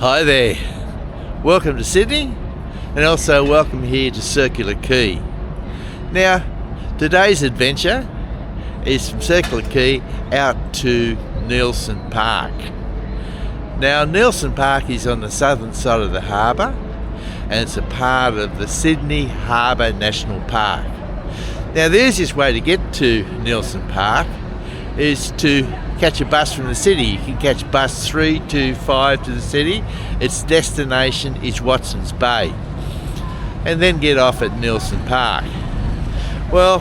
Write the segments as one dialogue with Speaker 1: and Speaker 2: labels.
Speaker 1: Hi there, welcome to Sydney and also welcome here to Circular Quay. Now today's adventure is from Circular Quay out to Nielsen Park. Now Nielsen Park is on the southern side of the harbour and it's a part of the Sydney Harbour National Park. Now the easiest way to get to Nielsen Park is to catch a bus from the city. You can catch bus 325 to the city. Its destination is Watson's Bay. And then get off at Nielsen Park. Well,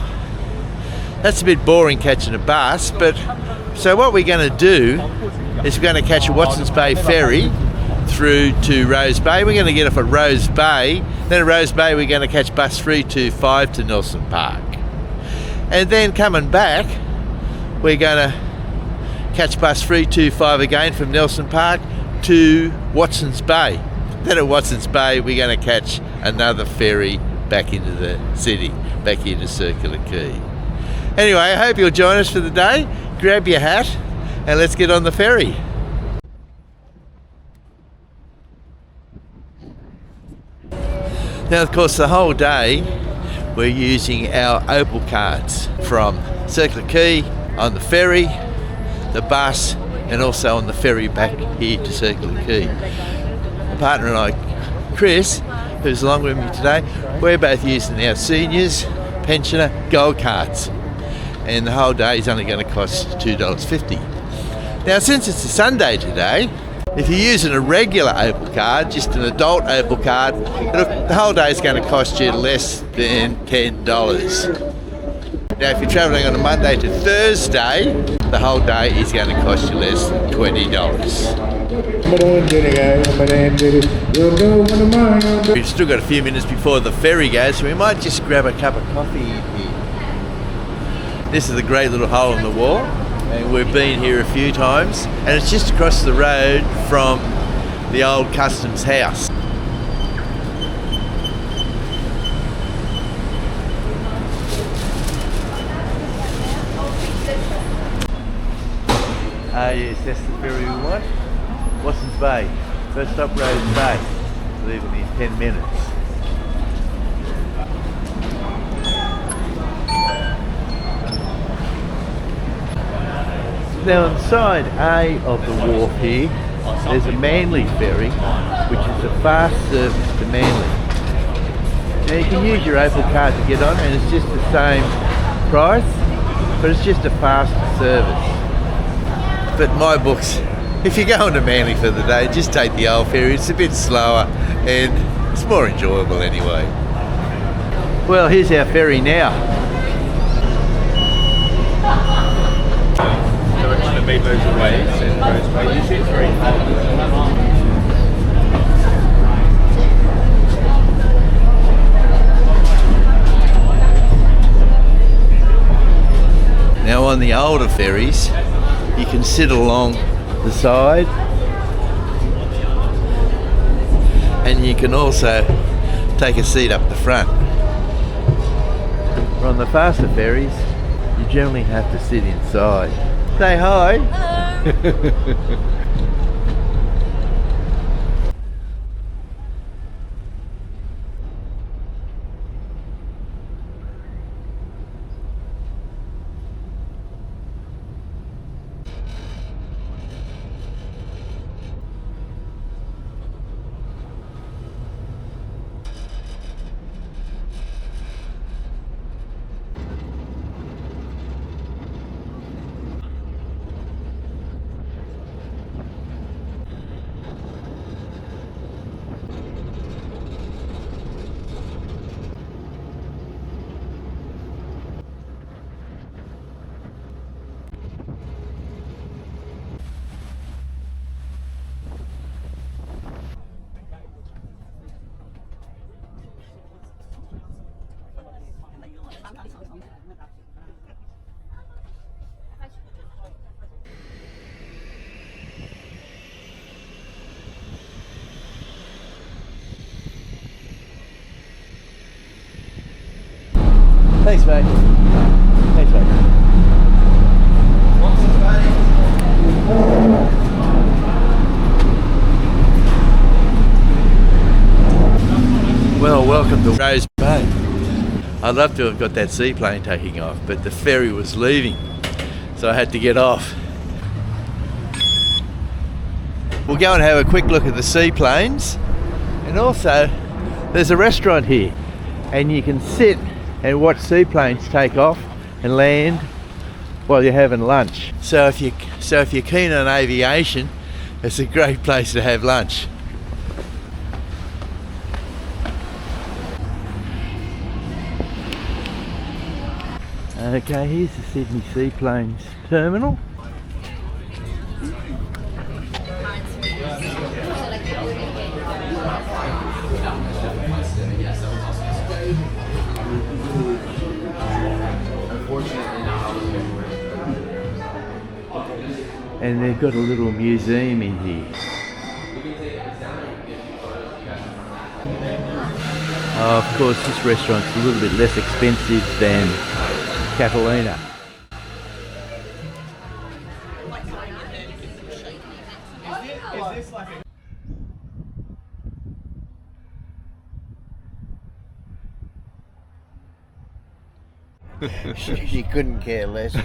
Speaker 1: that's a bit boring catching a bus, but so what we're going to do is we're going to catch a Watson's Bay ferry through to Rose Bay. We're going to get off at Rose Bay. Then at Rose Bay we're going to catch bus 325 to Nielsen Park. And then coming back, we're going to catch bus 325 again from Nielsen Park to Watson's Bay. Then at Watson's Bay we're going to catch another ferry back into the city, back into Circular Quay. Anyway, I hope you'll join us for the day. Grab your hat and let's get on the ferry. Now of course the whole day we're using our Opal Cards from Circular Quay on the ferry, the bus, and also on the ferry back here to Circular Quay. My partner and I, Chris, who's along with me today, we're both using our seniors pensioner gold cards, and the whole day is only going to cost $2.50. Now since it's a Sunday today, if you're using a regular Opal card, just an adult Opal card, the whole day is going to cost you less than $10. Now if you're travelling on a Monday to Thursday, the whole day is going to cost you less than $20. We've still got a few minutes before the ferry goes, so we might just grab a cup of coffee in here. This is a great little hole in the wall, and we've been here a few times, and it's just across the road from the old customs house. Yes, that's the ferry we want. Watson's Bay. First stop, Rose Bay. Leaving in 10 minutes. Now on side A of the wharf here, there's a Manly ferry, which is a fast service to Manly. Now you can use your Opal card to get on, and it's just the same price, but it's just a faster service. But my books, if you're going to Manly for the day, just take the old ferry. It's a bit slower and it's more enjoyable anyway. Well, here's our ferry now.
Speaker 2: Direction to meet those away, and Rose Bay. You see three.
Speaker 1: Now on the older ferries, you can sit along the side, and you can also take a seat up the front. But on the faster ferries, you generally have to sit inside. Say hi. Hello. Thanks, mate. Thanks, mate. I'd love to have got that seaplane taking off, but the ferry was leaving, so I had to get off. We'll go and have a quick look at the seaplanes, and also there's a restaurant here, and you can sit and watch seaplanes take off and land while you're having lunch. So if you're keen on aviation, it's a great place to have lunch. Okay, here's the Sydney Seaplanes Terminal. And they've got a little museum in here. Of course, this restaurant's a little bit less expensive than Catalina.
Speaker 3: She couldn't care less.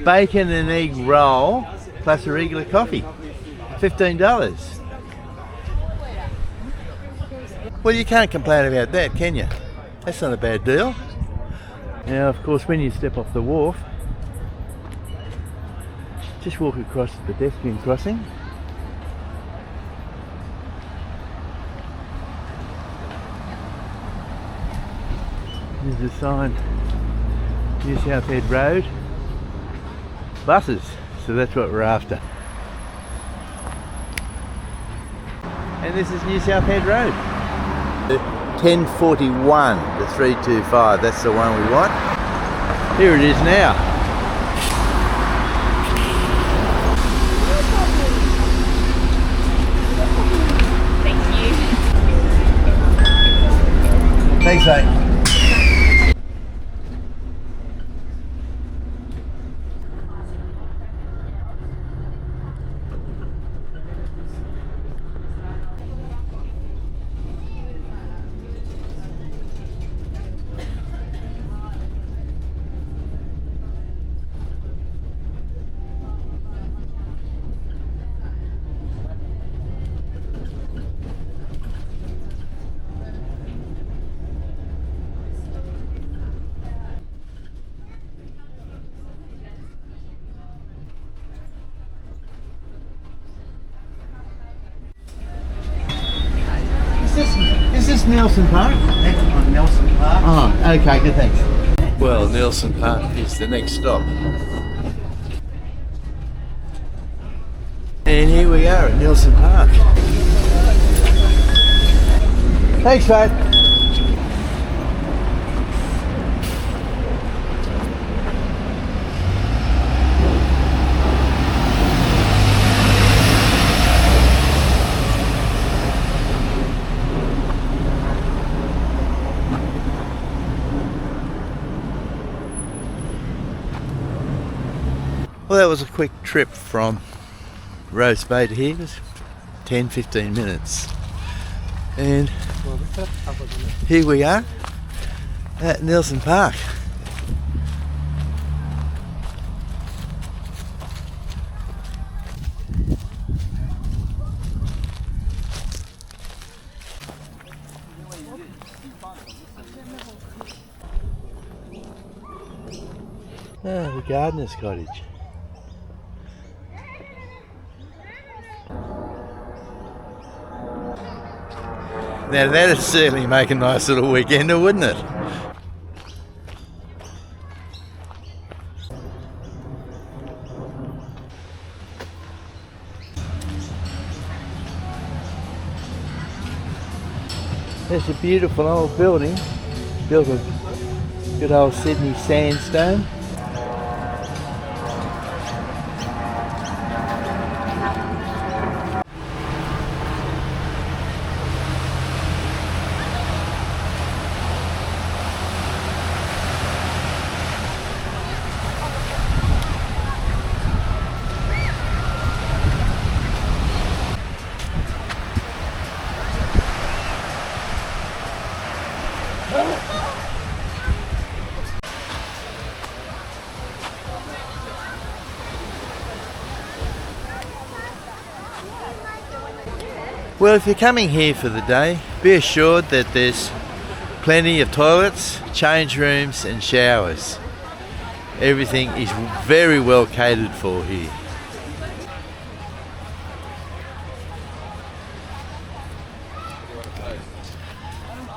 Speaker 1: Bacon and egg roll plus a regular coffee. $15. Well, you can't complain about that, can you? That's not a bad deal. Now, of course, when you step off the wharf, just walk across the pedestrian crossing. There's a sign, New South Head Road, buses, so that's what we're after. And this is New South Head Road. 1041 to 325, that's the one we want. Here it is now.
Speaker 4: Thank you.
Speaker 1: Thanks, mate. Is this Nielsen Park?
Speaker 3: That's on Nielsen Park.
Speaker 1: Oh, okay, good, thanks. Well, Nielsen Park is the next stop. And here we are at Nielsen Park. Thanks, mate. Well, that was a quick trip from Rose Bay to here. It was 10-15 minutes. And here we are at Nielsen Park. The gardener's cottage. Now that'd certainly make a nice little weekender, wouldn't it? There's a beautiful old building, built of good old Sydney sandstone. Well, if you're coming here for the day, be assured that there's plenty of toilets, change rooms and showers. Everything is very well catered for here.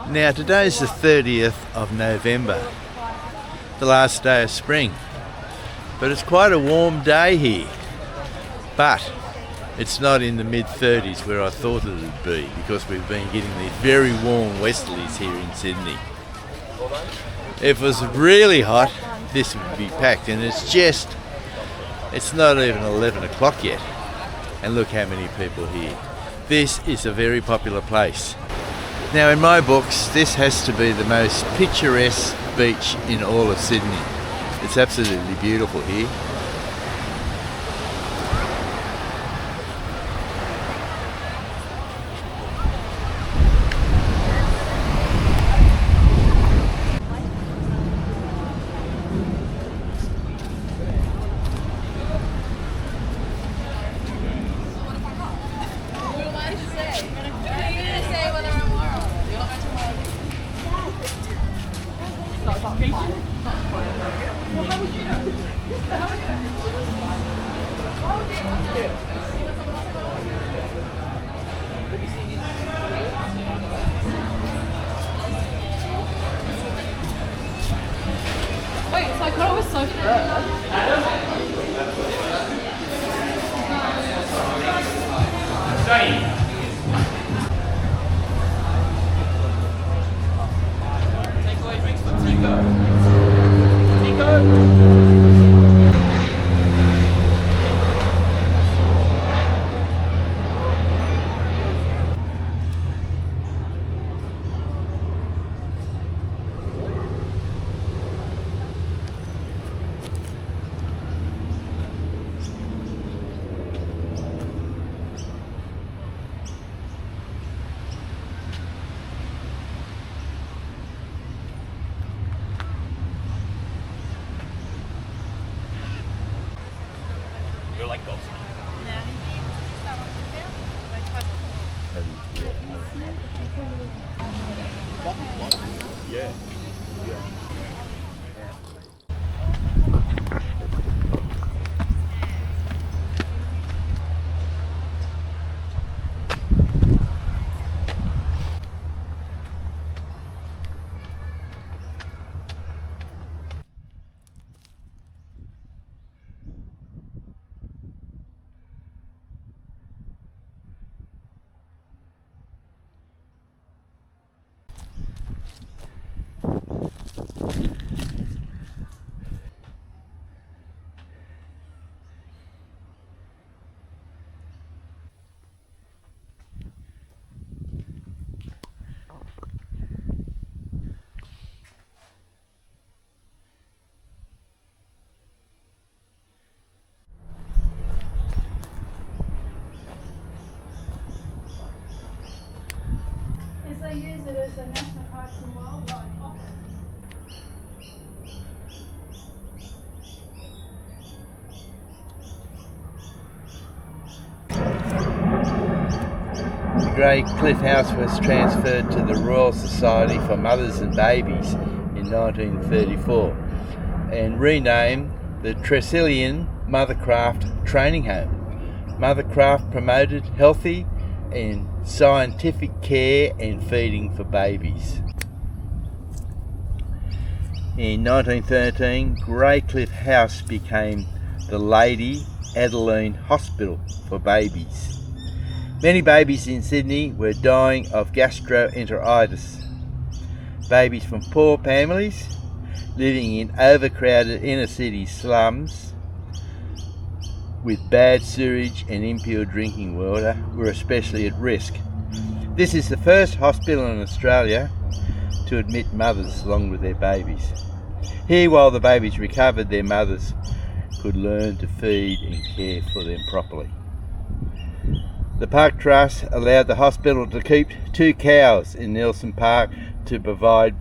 Speaker 1: Now today's the 30th of November, the last day of spring, but it's quite a warm day here, but it's not in the mid-30s where I thought it would be, because we've been getting these very warm westerlies here in Sydney. If it was really hot, this would be packed, and it's not even 11 o'clock yet, and look how many people here. This is a very popular place. Now in my books, this has to be the most picturesque beach in all of Sydney. It's absolutely beautiful here.
Speaker 4: They use it as a national parks and wildlife office.
Speaker 1: The Greycliffe House was transferred to the Royal Society for Mothers and Babies in 1934 and renamed the Tresillian Mothercraft Training Home. Mothercraft promoted healthy and scientific care and feeding for babies. In 1913, Greycliffe House became the Lady Adeline Hospital for babies. Many babies in Sydney were dying of gastroenteritis. Babies from poor families living in overcrowded inner city slums with bad sewage and impure drinking water were especially at risk. This is the first hospital in Australia to admit mothers along with their babies. Here, while the babies recovered, their mothers could learn to feed and care for them properly. The Park Trust allowed the hospital to keep 2 cows in Nielsen Park to provide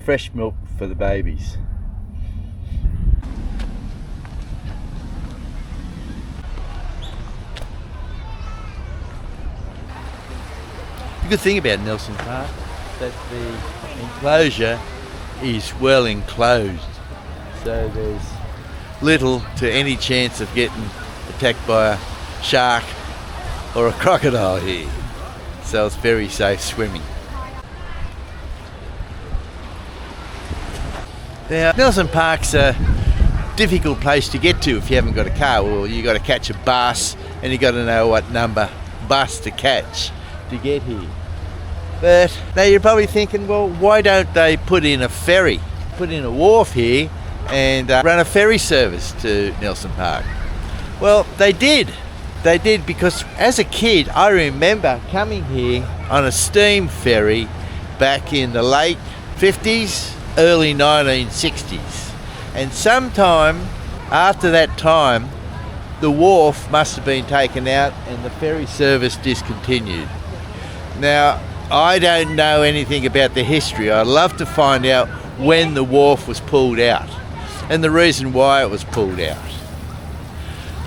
Speaker 1: fresh milk for the babies. good thing about Nielsen Park, that the enclosure is well enclosed, so there's little to any chance of getting attacked by a shark or a crocodile here, so it's very safe swimming. Now, Nielsen Park's a difficult place to get to if you haven't got a car. Well, you got to catch a bus, and you got to know what number bus to catch to get here. But now you're probably thinking, well, why don't they put in a ferry, put in a wharf here and run a ferry service to Nielsen Park? Well, they did. They did, because as a kid I remember coming here on a steam ferry back in the late 50s, early 1960s. And sometime after that time, the wharf must have been taken out and the ferry service discontinued. Now, I don't know anything about the history. I'd love to find out when the wharf was pulled out and the reason why it was pulled out.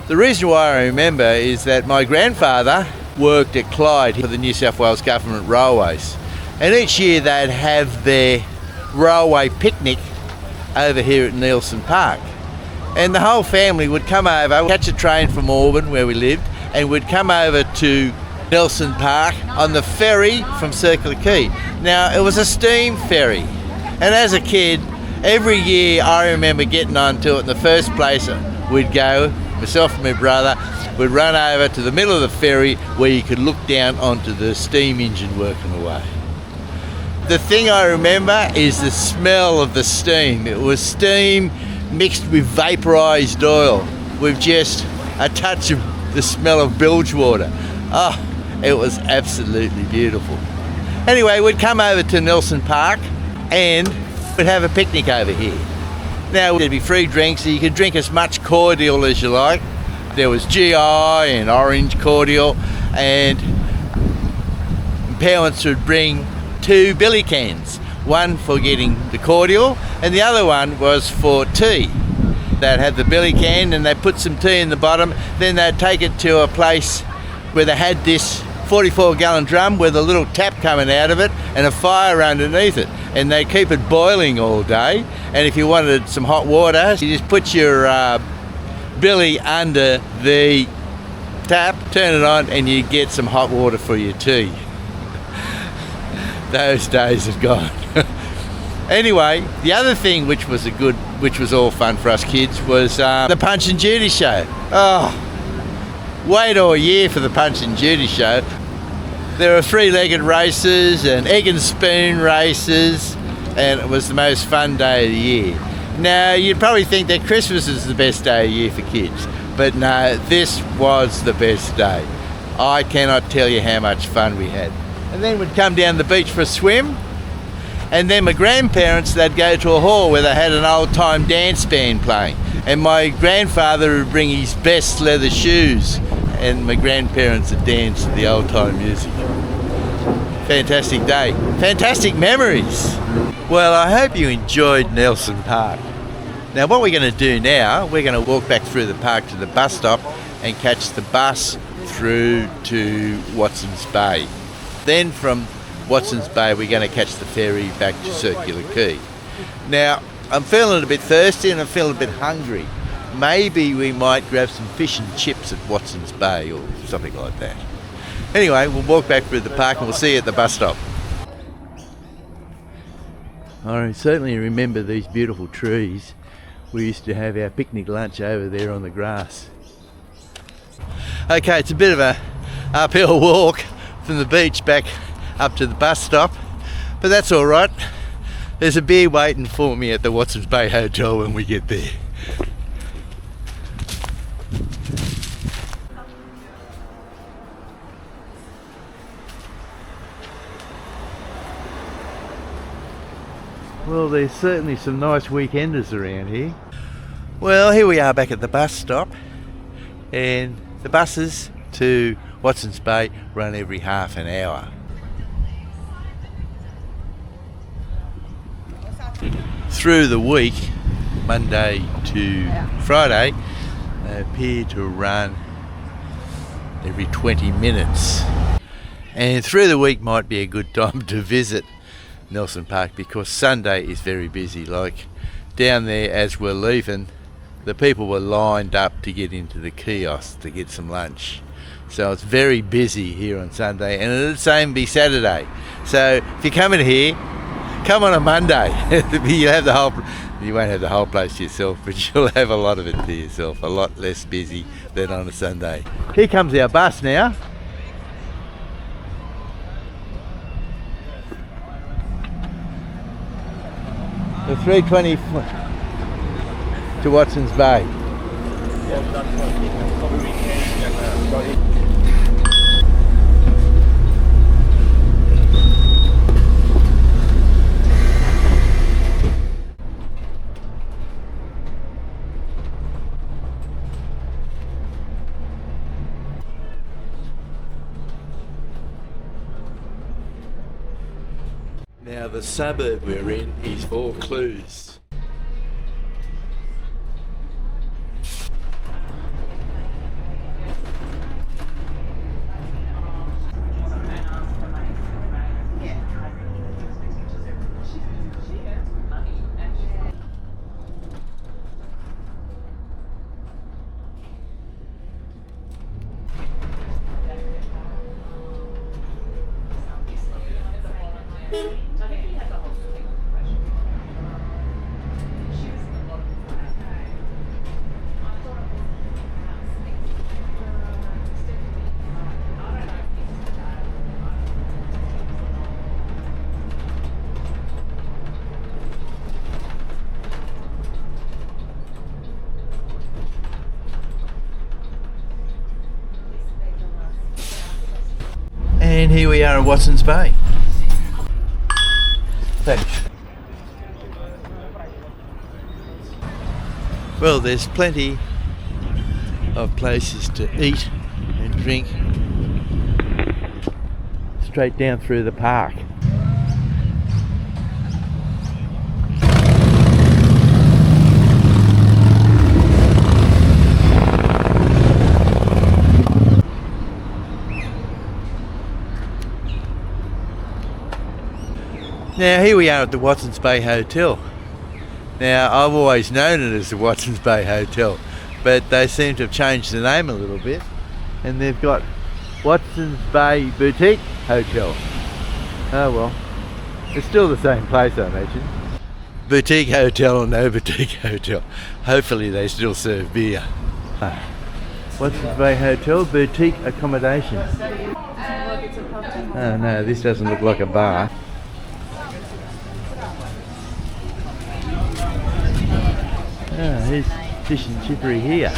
Speaker 1: The reason why I remember is that my grandfather worked at Clyde for the New South Wales Government Railways, and each year they'd have their railway picnic over here at Nielsen Park, and the whole family would come over, catch a train from Auburn where we lived, and would come over to Nielsen Park on the ferry from Circular Quay. Now, it was a steam ferry, and as a kid every year I remember getting onto it. In the first place we'd go, myself and my brother would run over to the middle of the ferry where you could look down onto the steam engine working away. The thing I remember is the smell of the steam. It was steam mixed with vaporised oil with just a touch of the smell of bilge water. Oh, it was absolutely beautiful. Anyway, we'd come over to Nielsen Park and we'd have a picnic over here. Now, there'd be free drinks, so you could drink as much cordial as you like. There was GI and orange cordial, and parents would bring 2 billy cans, one for getting the cordial and the other one was for tea. They'd have the billy can and they'd put some tea in the bottom, then they'd take it to a place where they had this 44-gallon drum with a little tap coming out of it and a fire underneath it, and they keep it boiling all day. And if you wanted some hot water, you just put your billy under the tap, turn it on, and you get some hot water for your tea. Those days have gone. Anyway, the other thing which was all fun for us kids was the Punch and Judy show. Oh, wait all year for the Punch and Judy show. There were 3-legged races and egg and spoon races, and it was the most fun day of the year. Now, you'd probably think that Christmas is the best day of the year for kids, but no, this was the best day. I cannot tell you how much fun we had. And then we'd come down the beach for a swim, and then my grandparents, they'd go to a hall where they had an old-time dance band playing, and my grandfather would bring his best leather shoes, and my grandparents would dance to the old-time music. Fantastic day. Fantastic memories. Well, I hope you enjoyed Nielsen Park. Now, what we're going to do now, we're going to walk back through the park to the bus stop and catch the bus through to Watson's Bay. Then from Watson's Bay, we're going to catch the ferry back to Circular Quay. Now, I'm feeling a bit thirsty and I'm feeling a bit hungry. Maybe we might grab some fish and chips at Watson's Bay or something like that. Anyway, we'll walk back through the park and we'll see you at the bus stop. I certainly remember these beautiful trees. We used to have our picnic lunch over there on the grass. Okay, it's a bit of a uphill walk from the beach back up to the bus stop, but that's all right. There's a beer waiting for me at the Watson's Bay Hotel when we get there. Well, there's certainly some nice weekenders around here. Well, here we are back at the bus stop, and the buses to Watson's Bay run every half an hour. Through the week, Monday to Friday, they appear to run every 20 minutes. And through the week might be a good time to visit Nielsen Park because Sunday is very busy. Like down there as we're leaving, the people were lined up to get into the kiosk to get some lunch. So it's very busy here on Sunday, and it'll the same be Saturday. So if you're coming here, come on a Monday. You won't have the whole place to yourself, but you'll have a lot of it to yourself. A lot less busy than on a Sunday. Here comes our bus now. The 320 to Watson's Bay. Now the suburb we're in is Vaucluse. And here we are at Watson's Bay. Thanks. Well, there's plenty of places to eat and drink straight down through the park. Now here we are at the Watson's Bay Hotel. Now I've always known it as the Watson's Bay Hotel, but they seem to have changed the name a little bit, and they've got Watson's Bay Boutique Hotel. Oh well, it's still the same place, I imagine. Boutique hotel or no boutique hotel, hopefully they still serve beer. Watson's Bay Hotel Boutique Accommodation. Oh no, this doesn't look like a bar. Oh, here's fish and chippery here.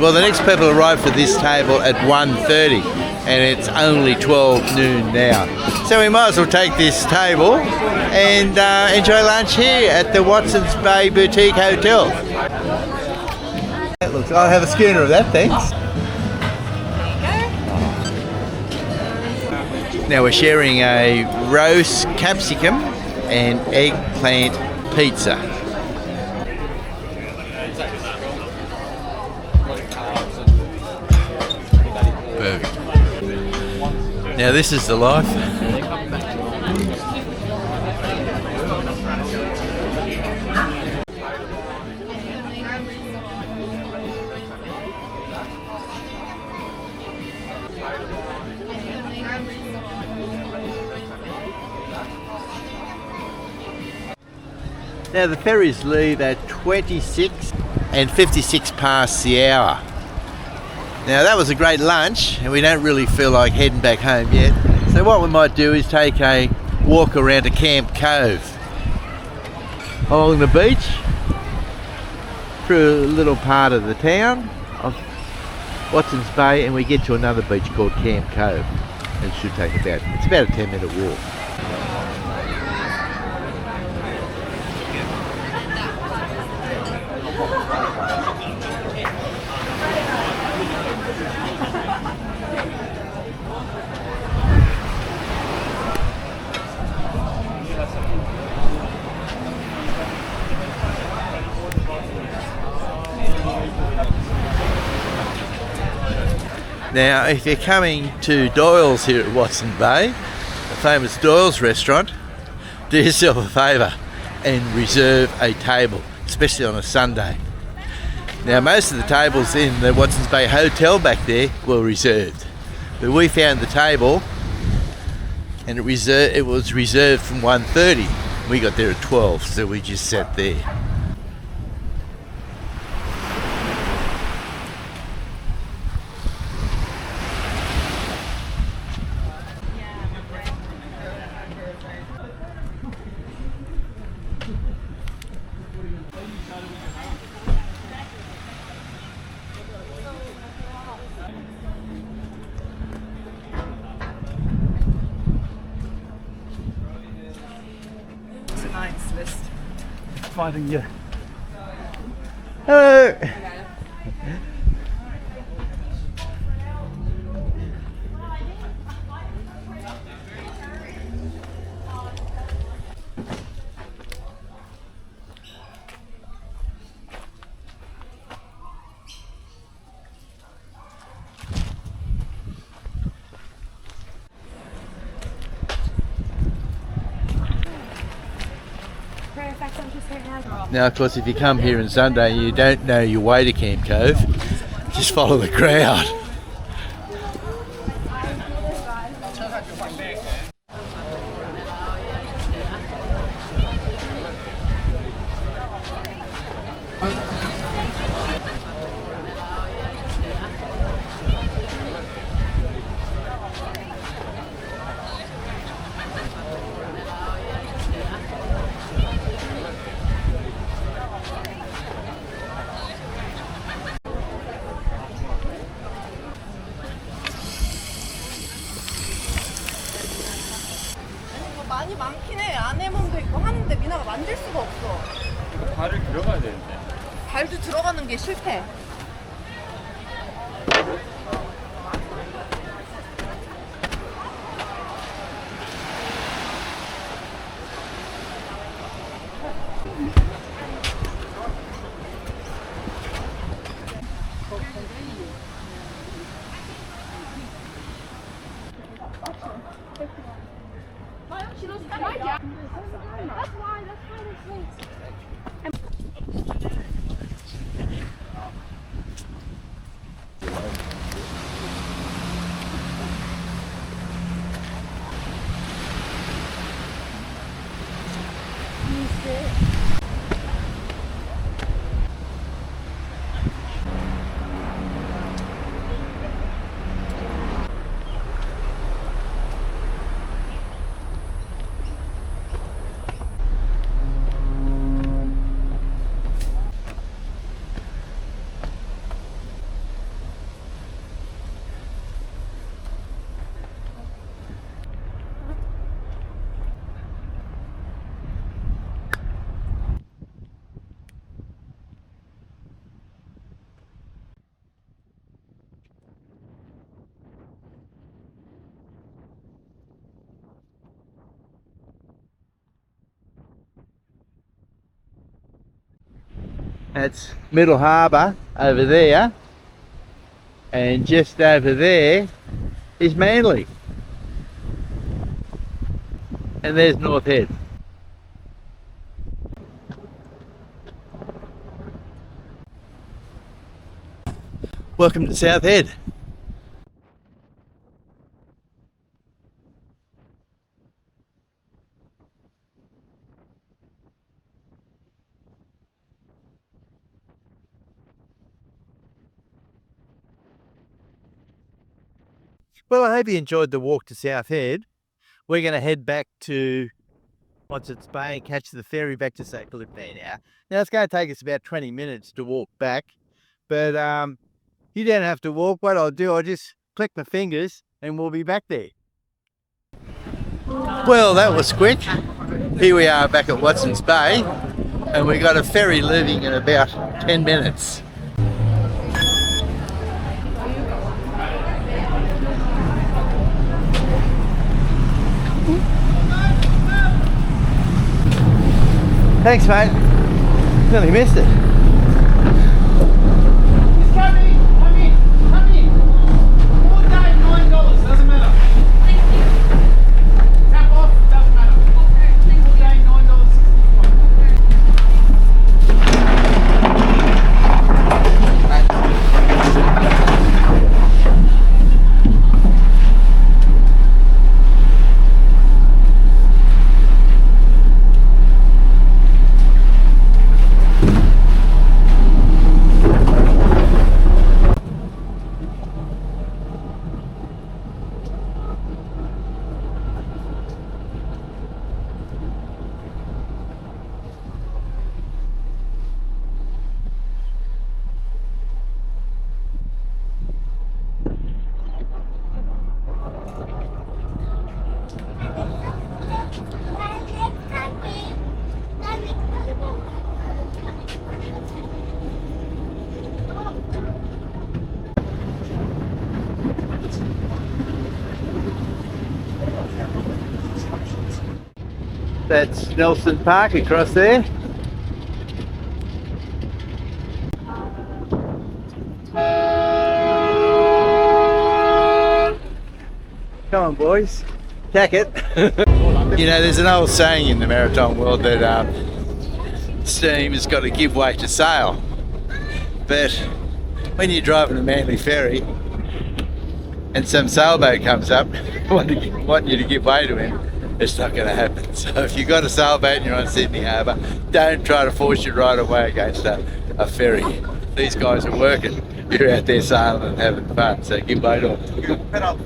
Speaker 1: Well, the next people arrive for this table at 1:30 and it's only 12 noon now. So we might as well take this table and enjoy lunch here at the Watson's Bay Boutique Hotel. That looks, I'll have a schooner of that, thanks. Now we're sharing a roast capsicum and eggplant pizza. Perfect. Now this is the life. Now the ferries leave at 26 and 56 past the hour. Now that was a great lunch and we don't really feel like heading back home yet. So what we might do is take a walk around to Camp Cove. Along the beach, through a little part of the town of Watson's Bay, and we get to another beach called Camp Cove. It should take about a 10-minute walk. Now, if you're coming to Doyle's here at Watson Bay, the famous Doyle's restaurant, do yourself a favour and reserve a table, especially on a Sunday. Now, most of the tables in the Watson's Bay Hotel back there were reserved, but we found the table and it was reserved from 1:30. We got there at 12, so we just sat there.
Speaker 5: Tonight's list. Finding you.
Speaker 1: Hello! Now, of course, if you come here on Sunday and you don't know your way to Camp Cove, just follow the crowd.
Speaker 6: 많이 많긴 해. 안에 몸도 있고 하는데 미나가 만질 수가 없어.
Speaker 2: 발을 들어가야 되는데.
Speaker 6: 발도 들어가는 게 싫대.
Speaker 1: That's Middle Harbour over there, and just over there is Manly, and there's North Head. Welcome to South Head. Well, I hope you enjoyed the walk to South Head. We're going to head back to Watson's Bay and catch the ferry back to Circular Quay now. Now, it's going to take us about 20 minutes to walk back, but you don't have to walk. What I'll do, I'll just click my fingers and we'll be back there. Well, that was quick. Here we are back at Watson's Bay, and we got a ferry leaving in about 10 minutes. Thanks, mate. Nearly missed it. He's coming! Come in! Come in! That's Nielsen Park across there. Come on, boys. Tack it. You know, there's an old saying in the maritime world that steam has got to give way to sail. But when you're driving a Manly ferry and some sailboat comes up wanting you to give way to him, it's not going to happen. So if you've got a sailboat and you're on Sydney Harbour, don't try to force your right of way against a ferry. These guys are working. You're out there sailing and having fun, so give way to them.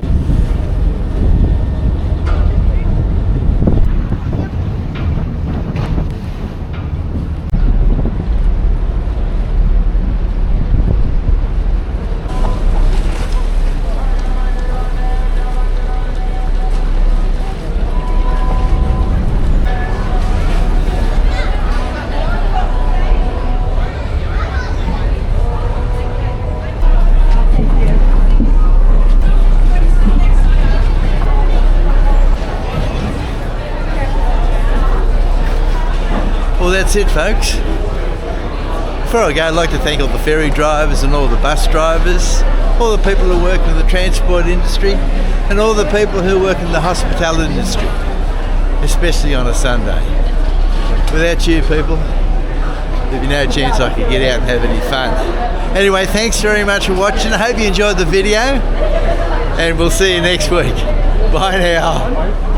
Speaker 1: Well, that's it, folks. Before I go, I'd like to thank all the ferry drivers and all the bus drivers, all the people who work in the transport industry, and all the people who work in the hospitality industry, especially on a Sunday. Without you people, there'd be no chance I could get out and have any fun. Anyway, thanks very much for watching. I hope you enjoyed the video, and we'll see you next week. Bye now.